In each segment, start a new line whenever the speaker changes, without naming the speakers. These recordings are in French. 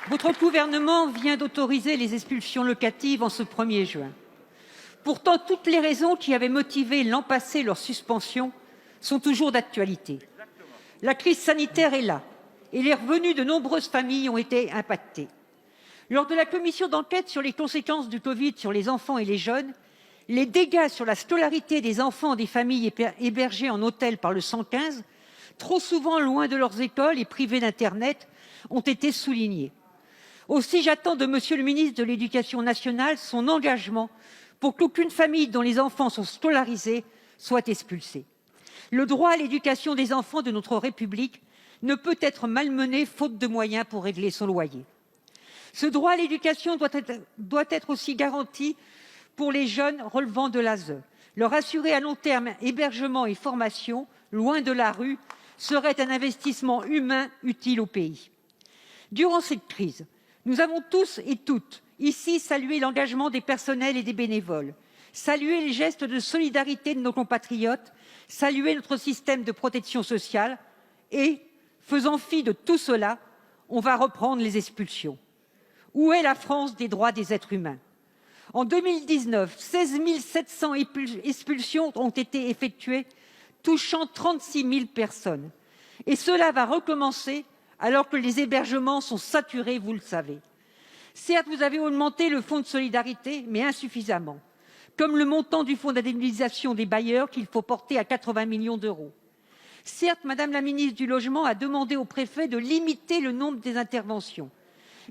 Votre gouvernement vient d'autoriser les expulsions locatives en ce 1er juin. Pourtant, toutes les raisons qui avaient motivé l'an passé leur suspension sont toujours d'actualité. La crise sanitaire est là et les revenus de nombreuses familles ont été impactés. Lors de la commission d'enquête sur les conséquences du Covid sur les enfants et les jeunes, les dégâts sur la scolarité des enfants des familles hébergées en hôtel par le 115, trop souvent loin de leurs écoles et privés d'Internet, ont été soulignés. Aussi, j'attends de Monsieur le ministre de l'Éducation nationale son engagement pour qu'aucune famille dont les enfants sont scolarisés soit expulsée. Le droit à l'éducation des enfants de notre République ne peut être malmené faute de moyens pour régler son loyer. Ce droit à l'éducation doit être aussi garanti pour les jeunes relevant de l'ASE. Leur assurer à long terme hébergement et formation, loin de la rue, serait un investissement humain utile au pays. Durant cette crise, nous avons tous et toutes ici salué l'engagement des personnels et des bénévoles, salué les gestes de solidarité de nos compatriotes, salué notre système de protection sociale et, faisant fi de tout cela, on va reprendre les expulsions. Où est la France des droits des êtres humains? En 2019, 16 700 expulsions ont été effectuées, touchant 36 000 personnes. Et cela va recommencer alors que les hébergements sont saturés, vous le savez. Certes, vous avez augmenté le fonds de solidarité, mais insuffisamment, comme le montant du fonds d'indemnisation des bailleurs qu'il faut porter à 80 millions d'euros. Certes, Madame la ministre du Logement a demandé au préfet de limiter le nombre des interventions.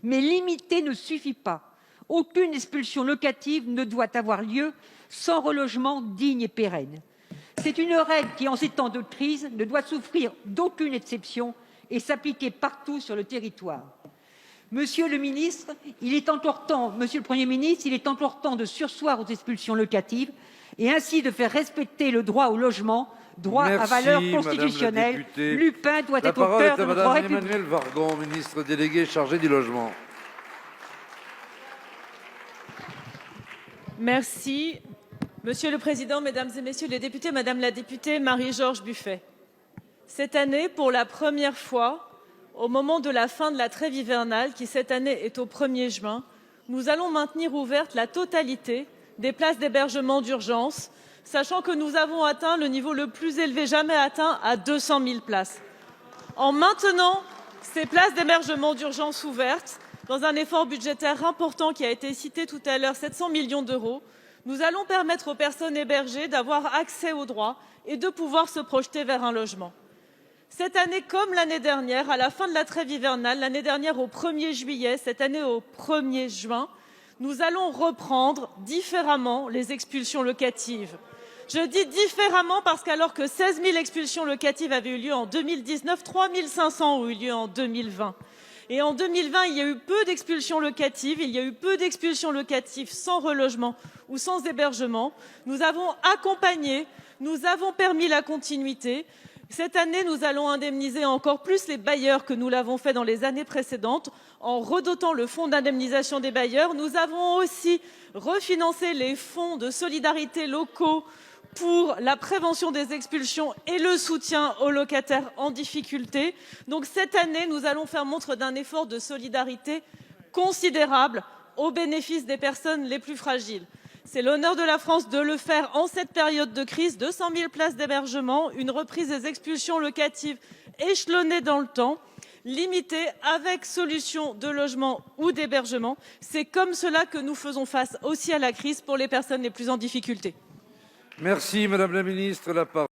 Mais limiter ne suffit pas. Aucune expulsion locative ne doit avoir lieu sans relogement digne et pérenne. C'est une règle qui, en ces temps de crise, ne doit souffrir d'aucune exception et s'appliquer partout sur le territoire. Monsieur le ministre, il est encore temps, Monsieur le Premier ministre, il est encore temps de surseoir aux expulsions locatives et ainsi de faire respecter le droit au logement, droit à valeur constitutionnelle. Lupin doit être au cœur de notre République.
Emmanuelle Vargon, ministre déléguée chargée du logement.
Merci. Monsieur le Président, Mesdames et Messieurs les députés, Madame la députée Marie-Georges Buffet. Cette année, pour la première fois, au moment de la fin de la trêve hivernale, qui cette année est au 1er juin, nous allons maintenir ouverte la totalité des places d'hébergement d'urgence, sachant que nous avons atteint le niveau le plus élevé jamais atteint à 200 000 places. En maintenant ces places d'hébergement d'urgence ouvertes, dans un effort budgétaire important qui a été cité tout à l'heure, 700 millions d'euros, nous allons permettre aux personnes hébergées d'avoir accès aux droits et de pouvoir se projeter vers un logement. Cette année, comme l'année dernière, à la fin de la trêve hivernale, l'année dernière au 1er juillet, cette année au 1er juin, nous allons reprendre différemment les expulsions locatives. Je dis différemment parce qu'alors que 16 000 expulsions locatives avaient eu lieu en 2019, 3 500 ont eu lieu en 2020. Et en 2020, il y a eu peu d'expulsions locatives, il y a eu peu d'expulsions locatives sans relogement ou sans hébergement. Nous avons accompagné, nous avons permis la continuité. Cette année, nous allons indemniser encore plus les bailleurs que nous l'avons fait dans les années précédentes en redotant le fonds d'indemnisation des bailleurs. Nous avons aussi refinancé les fonds de solidarité locaux pour la prévention des expulsions et le soutien aux locataires en difficulté. Donc cette année, nous allons faire montre d'un effort de solidarité considérable au bénéfice des personnes les plus fragiles. C'est l'honneur de la France de le faire en cette période de crise. 200 000 places d'hébergement, une reprise des expulsions locatives échelonnée dans le temps, limitée avec solution de logement ou d'hébergement. C'est comme cela que nous faisons face aussi à la crise pour les personnes les plus en difficulté.
Merci Madame la Ministre. La parole